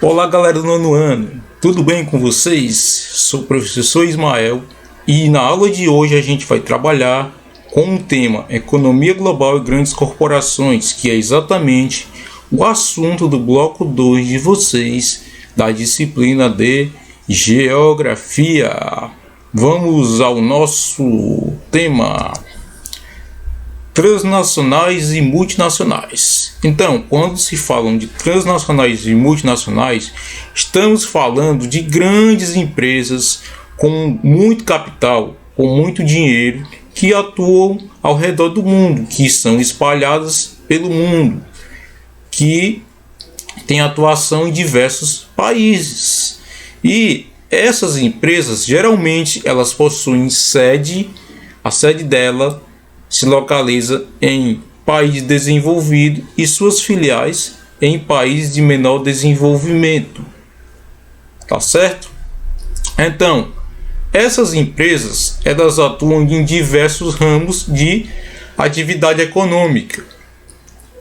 Olá, galera do nono ano, tudo bem com vocês? Sou o professor Ismael e na aula de hoje a gente vai trabalhar com o tema Economia Global e Grandes Corporações, que é exatamente o assunto do bloco 2 de vocês da disciplina de Geografia. Vamos ao nosso tema: transnacionais e multinacionais. Então, quando se falam de transnacionais e multinacionais, estamos falando de grandes empresas com muito capital, com muito dinheiro, que atuam ao redor do mundo, que são espalhadas pelo mundo, que têm atuação em diversos países. E essas empresas, geralmente, elas possuem sede, a sede dela se localiza em país desenvolvido e suas filiais em países de menor desenvolvimento. Tá certo? Então, essas empresas, elas atuam em diversos ramos de atividade econômica.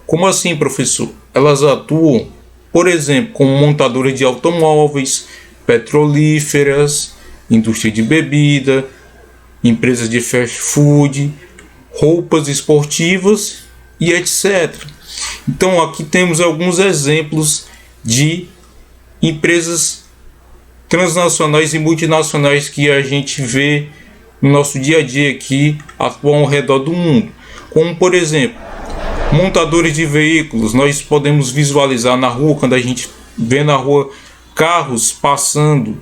Como assim, professor? Elas atuam, por exemplo, como montadoras de automóveis, petrolíferas, indústria de bebida, empresas de fast food, roupas esportivas e etc. Então aqui temos alguns exemplos de empresas transnacionais e multinacionais que a gente vê no nosso dia a dia aqui, atuam ao redor do mundo. Como por exemplo, montadores de veículos. Nós podemos visualizar na rua, quando a gente vê na rua carros passando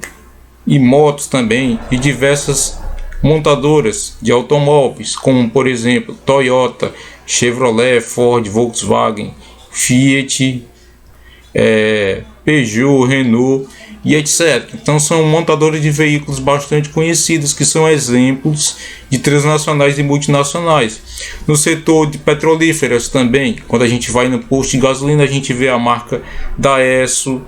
e motos também, e diversas montadoras de automóveis, como por exemplo Toyota, Chevrolet, Ford, Volkswagen, Fiat, Peugeot, Renault e etc. Então são montadoras de veículos bastante conhecidos, que são exemplos de transnacionais e multinacionais. No setor de petrolíferas também, quando a gente vai no posto de gasolina, a gente vê a marca da Esso,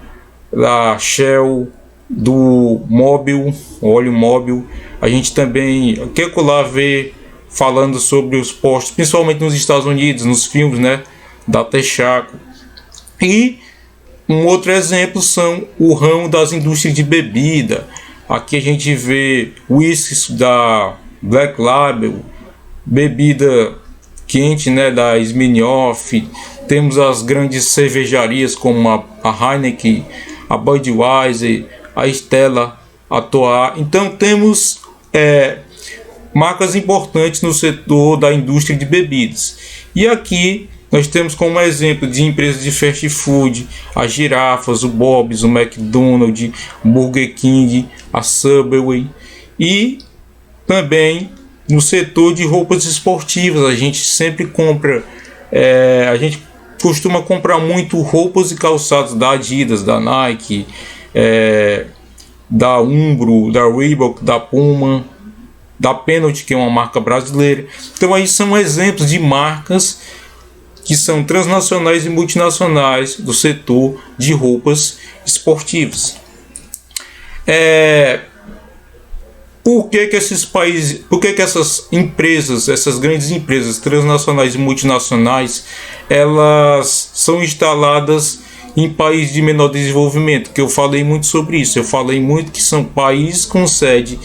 da Shell, do Mobil, óleo Mobil. A gente também quer colar ver falando sobre os postos, principalmente nos Estados Unidos, nos filmes, né, da Texaco. E um outro exemplo são o ramo das indústrias de bebida. Aqui a gente vê whiskies da Black Label, bebida quente, né, da Smirnoff. Temos as grandes cervejarias como a Heineken, a Budweiser, a Stella, a Toa. Então temos marcas importantes no setor da indústria de bebidas. E aqui nós temos como exemplo de empresas de fast food, as Girafas, o Bob's, o McDonald's, o Burger King, a Subway. E também no setor de roupas esportivas, a gente sempre compra, a gente costuma comprar muito roupas e calçados da Adidas, da Nike, da Umbro, da Reebok, da Puma, da Penalty, que é uma marca brasileira. Então aí são exemplos de marcas que são transnacionais e multinacionais do setor de roupas esportivas. Por que esses países, por que essas empresas, essas grandes empresas transnacionais e multinacionais, elas são instaladas em países de menor desenvolvimento? Que eu falei muito sobre isso. Eu falei muito que são países com sede,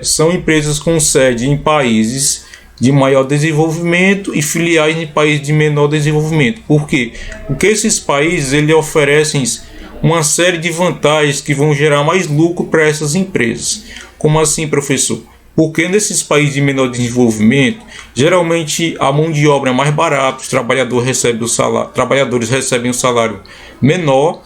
são empresas com sede em países de maior desenvolvimento e filiais em países de menor desenvolvimento. Por quê? Porque esses países eles oferecem uma série de vantagens que vão gerar mais lucro para essas empresas. Como assim, professor? Porque nesses países de menor desenvolvimento, geralmente a mão de obra é mais barata, os trabalhadores recebem um salário menor,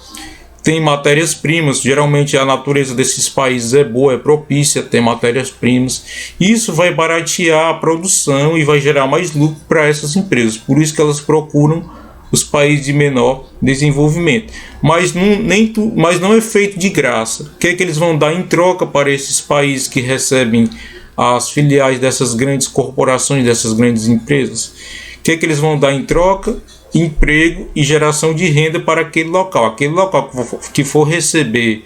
tem matérias-primas, geralmente a natureza desses países é boa, é propícia a ter matérias-primas. Isso vai baratear a produção e vai gerar mais lucro para essas empresas. Por isso que elas procuram os países de menor desenvolvimento. Mas não é feito de graça. O que é que eles vão dar em troca para esses países que recebem as filiais dessas grandes corporações, dessas grandes empresas? O que é que eles vão dar em troca? Emprego e geração de renda para aquele local. Aquele local que for receber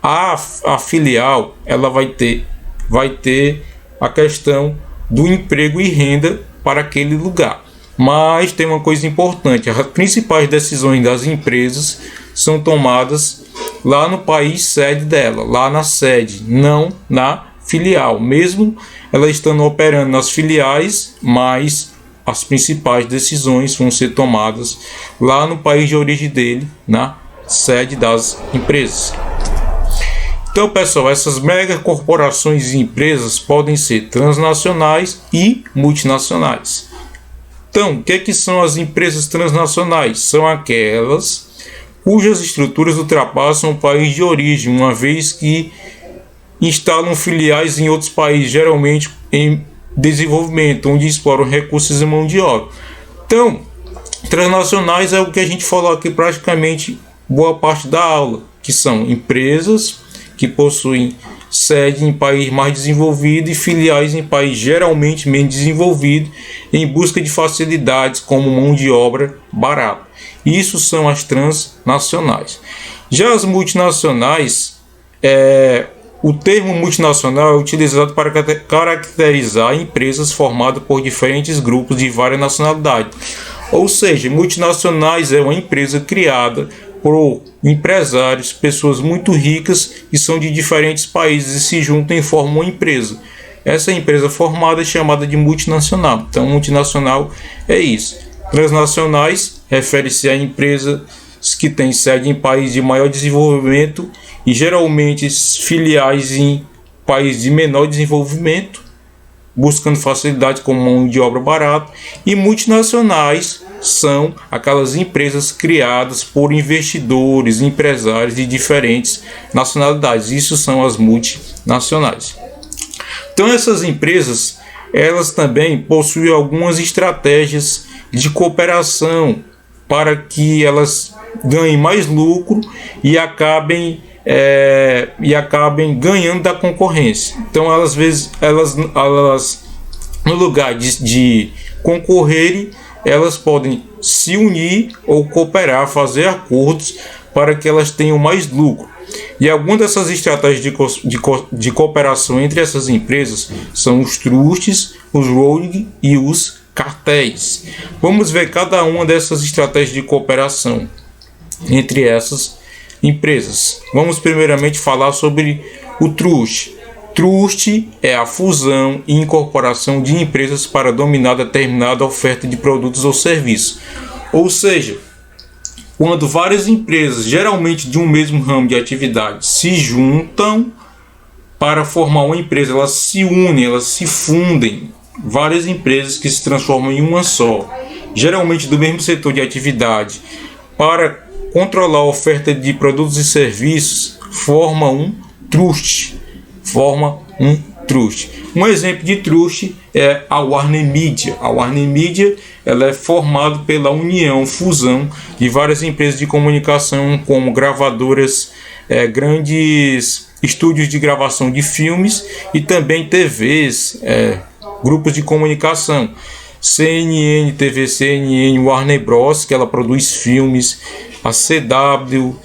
a filial, ela vai ter a questão do emprego e renda para aquele lugar. Mas tem uma coisa importante: as principais decisões das empresas são tomadas lá no país sede dela, lá na sede, não na filial, mesmo ela estando operando nas filiais, mas as principais decisões vão ser tomadas lá no país de origem dele, na sede das empresas. Então, pessoal, essas megacorporações e empresas podem ser transnacionais e multinacionais. Então, o que são as empresas transnacionais? São aquelas cujas estruturas ultrapassam o país de origem, uma vez que instalam filiais em outros países, geralmente em desenvolvimento, onde exploram recursos e mão de obra. Então, transnacionais é o que a gente falou aqui praticamente boa parte da aula, que são empresas que possuem sede em país mais desenvolvido e filiais em país geralmente menos desenvolvido, em busca de facilidades como mão de obra barata. Isso são as transnacionais. Já as multinacionais, o termo multinacional é utilizado para caracterizar empresas formadas por diferentes grupos de várias nacionalidades. Ou seja, multinacionais é uma empresa criada por empresários, pessoas muito ricas que são de diferentes países e se juntam e formam uma empresa. Essa empresa formada é chamada de multinacional. Então, multinacional é isso. Transnacionais refere-se a empresas que têm sede em países de maior desenvolvimento e geralmente filiais em países de menor desenvolvimento, buscando facilidade como mão de obra barata. E multinacionais são aquelas empresas criadas por investidores, empresários de diferentes nacionalidades. Isso são as multinacionais. Então, essas empresas, elas também possuem algumas estratégias de cooperação para que elas ganhem mais lucro e acabem ganhando da concorrência. Então, às vezes, elas no lugar de concorrerem, elas podem se unir ou cooperar, fazer acordos para que elas tenham mais lucro. E algumas dessas estratégias de cooperação entre essas empresas são os trustes, os holding e os cartéis. Vamos ver cada uma dessas estratégias de cooperação entre essas empresas. Vamos primeiramente falar sobre o truste. Truste é a fusão e incorporação de empresas para dominar determinada oferta de produtos ou serviços. Ou seja, quando várias empresas, geralmente de um mesmo ramo de atividade, se juntam para formar uma empresa, elas se unem, elas se fundem. Várias empresas que se transformam em uma só, geralmente do mesmo setor de atividade, para controlar a oferta de produtos e serviços, forma um truste. Um exemplo de truste é a Warner Media. A Warner Media ela é formada pela fusão de várias empresas de comunicação, como gravadoras, grandes estúdios de gravação de filmes e também TVs, grupos de comunicação. CNN, TV CNN, Warner Bros, que ela produz filmes, a CW,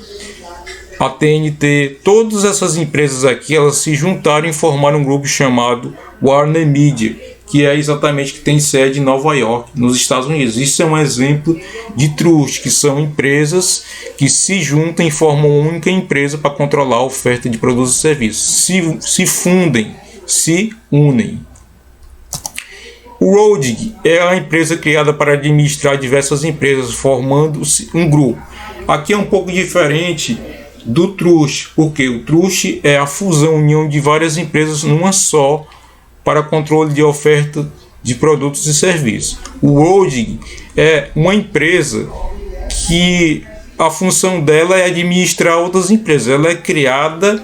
a TNT, todas essas empresas aqui, elas se juntaram e formaram um grupo chamado Warner Media, que é exatamente que tem sede em Nova York, nos Estados Unidos. Isso é um exemplo de trust, que são empresas que se juntam e formam uma única empresa para controlar a oferta de produtos e serviços. Se fundem, se unem. O holding é a empresa criada para administrar diversas empresas, formando-se um grupo. Aqui é um pouco diferente do truste, porque o truste é a fusão, união de várias empresas numa só para controle de oferta de produtos e serviços. O holding é uma empresa que a função dela é administrar outras empresas. Ela é criada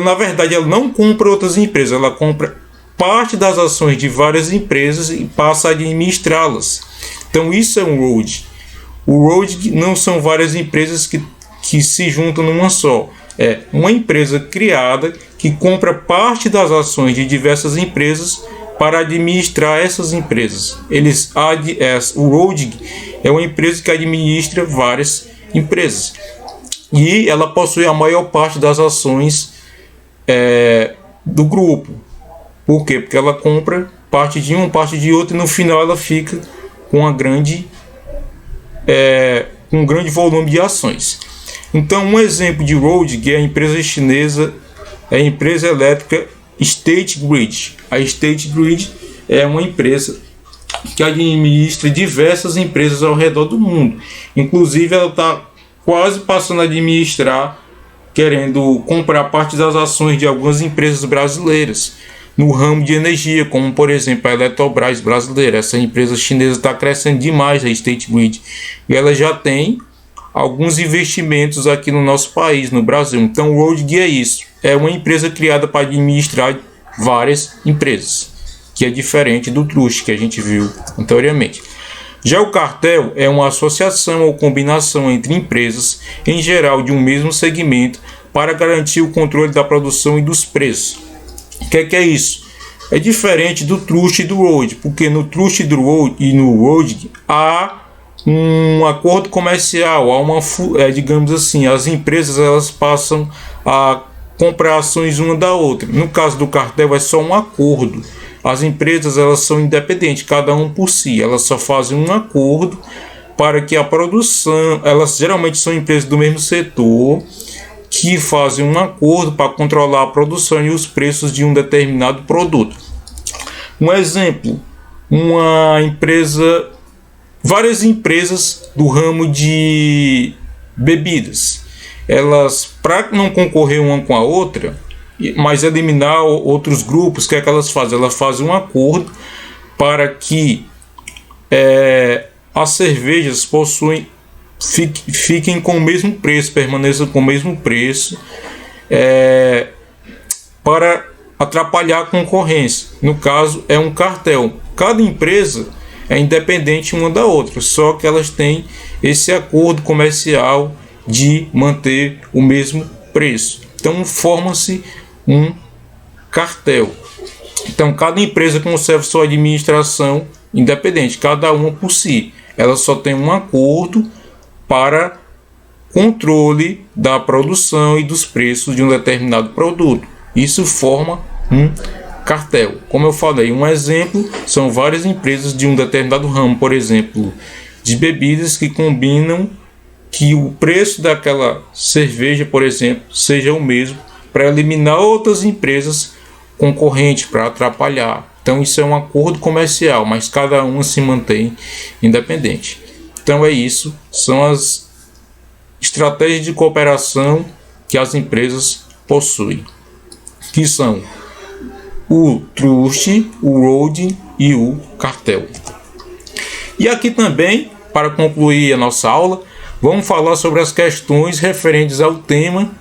na verdade, ela não compra outras empresas, ela compra parte das ações de várias empresas e passa a administrá-las. Então isso é um holding. O holding não são várias empresas que se juntam numa só. É uma empresa criada que compra parte das ações de diversas empresas para administrar essas empresas. O holding é uma empresa que administra várias empresas. E ela possui a maior parte das ações do grupo. Por quê? Porque ela compra parte de um, parte de outro, e no final ela fica com a grande com um grande volume de ações. Então, um exemplo de ROAD é a empresa chinesa, é a empresa elétrica State Grid. A State Grid é uma empresa que administra diversas empresas ao redor do mundo. Inclusive, ela está quase passando a administrar, querendo comprar parte das ações de algumas empresas brasileiras no ramo de energia, como por exemplo a Eletrobras brasileira. Essa empresa chinesa está crescendo demais, a State Grid, e ela já tem alguns investimentos aqui no nosso país, no Brasil. Então o ROAD é isso, é uma empresa criada para administrar várias empresas, que é diferente do trust que a gente viu anteriormente. Já o cartel é uma associação ou combinação entre empresas, em geral de um mesmo segmento, para garantir o controle da produção e dos preços. O que é isso? É diferente do trust e do ROAD, porque no trust e no ROAD há um acordo comercial, há uma, digamos assim, as empresas elas passam a comprar ações uma da outra. No caso do cartel é só um acordo. As empresas elas são independentes, cada um por si. Elas só fazem um acordo para que a produção, elas geralmente são empresas do mesmo setor, que fazem um acordo para controlar a produção e os preços de um determinado produto. Um exemplo, várias empresas do ramo de bebidas, elas, para não concorrer uma com a outra, mas eliminar outros grupos, o que é que elas fazem? Elas fazem um acordo para que as cervejas fiquem com o mesmo preço, permaneçam com o mesmo preço, para atrapalhar a concorrência. No caso, é um cartel. Cada empresa é independente uma da outra, só que elas têm esse acordo comercial de manter o mesmo preço. Então, forma-se um cartel. Então, cada empresa conserva sua administração independente, cada uma por si. Ela só tem um acordo para controle da produção e dos preços de um determinado produto. Isso forma um cartel. Como eu falei, um exemplo são várias empresas de um determinado ramo, por exemplo, de bebidas que combinam que o preço daquela cerveja, por exemplo, seja o mesmo, para eliminar outras empresas concorrentes, para atrapalhar. Então isso é um acordo comercial, mas cada uma se mantém independente. Então é isso, são as estratégias de cooperação que as empresas possuem, que são o trust, o ROAD e o cartel. E aqui também, para concluir a nossa aula, vamos falar sobre as questões referentes ao tema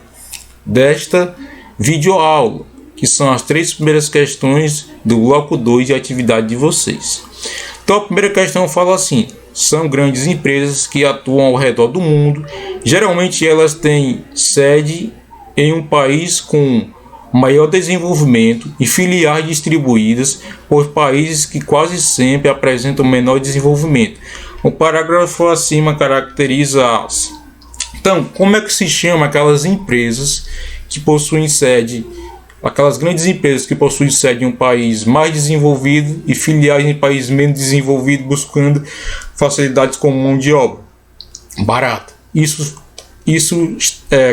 desta videoaula, que são as 3 primeiras questões do bloco 2 de atividade de vocês. Então a primeira questão fala assim: são grandes empresas que atuam ao redor do mundo, geralmente elas têm sede em um país com maior desenvolvimento e filiais distribuídas por países que quase sempre apresentam menor desenvolvimento. O parágrafo acima caracteriza-as. Então, como é que se chama aquelas empresas que possuem sede, aquelas grandes empresas que possuem sede em um país mais desenvolvido e filiais em países menos desenvolvidos, buscando facilidades como mão de obra barata? Isso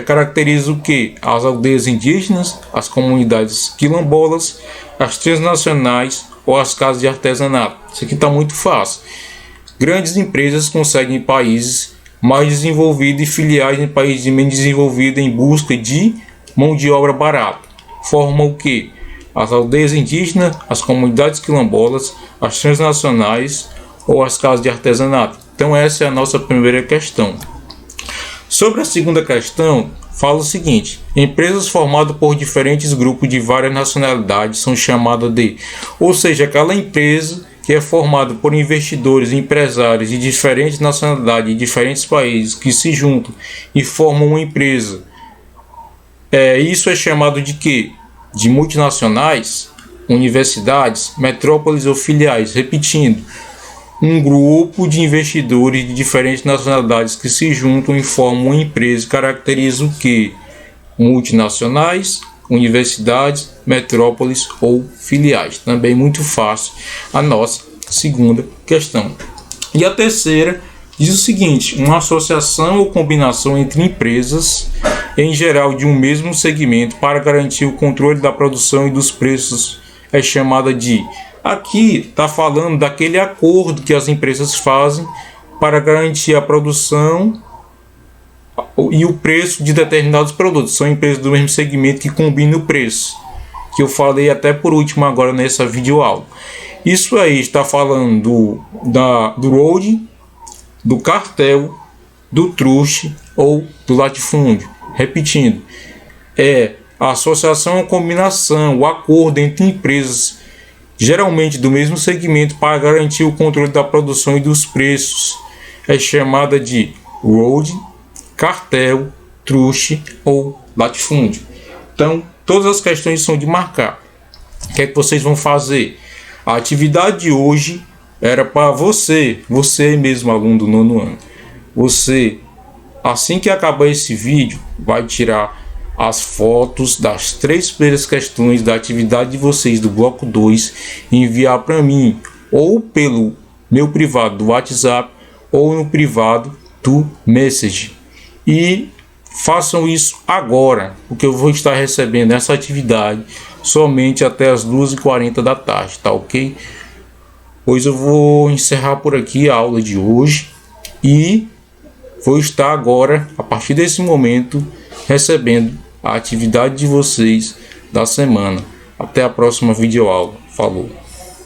caracteriza o que? As aldeias indígenas, as comunidades quilombolas, as transnacionais ou as casas de artesanato. Isso aqui está muito fácil. Grandes empresas conseguem países mais desenvolvidos e filiais em países menos desenvolvidos em busca de mão de obra barata. Formam o que? As aldeias indígenas, as comunidades quilombolas, as transnacionais ou as casas de artesanato. Então essa é a nossa primeira questão. Sobre a segunda questão, fala o seguinte: empresas formadas por diferentes grupos de várias nacionalidades são chamadas de, ou seja, aquela empresa que é formada por investidores e empresários de diferentes nacionalidades e diferentes países que se juntam e formam uma empresa. Isso é chamado de quê? De multinacionais, universidades, metrópoles ou filiais. Repetindo, um grupo de investidores de diferentes nacionalidades que se juntam e formam uma empresa caracteriza o que? Multinacionais, universidades, metrópoles ou filiais. Também muito fácil a nossa segunda questão. E a terceira Diz o seguinte: uma associação ou combinação entre empresas, em geral de um mesmo segmento, para garantir o controle da produção e dos preços é chamada de... Aqui está falando daquele acordo que as empresas fazem para garantir a produção e o preço de determinados produtos. São empresas do mesmo segmento que combinam o preço, que eu falei até por último agora nessa videoaula. Isso aí está falando do road, do cartel, do truste ou do latifúndio. Repetindo, é a associação ou combinação, o acordo entre empresas, geralmente do mesmo segmento, para garantir o controle da produção e dos preços. É chamada de road, cartel, truste ou latifúndio. Então, todas as questões são de marcar. O que é que vocês vão fazer? A atividade de hoje era para você mesmo, aluno do 9º ano. Você, assim que acabar esse vídeo, vai tirar as fotos das 3 primeiras questões da atividade de vocês do bloco 2 e enviar para mim, ou pelo meu privado do WhatsApp, ou no privado do Message. E façam isso agora, porque eu vou estar recebendo essa atividade somente até as 2h40 da tarde, tá ok? Pois eu vou encerrar por aqui a aula de hoje e vou estar agora, a partir desse momento, recebendo a atividade de vocês da semana. Até a próxima videoaula. Falou!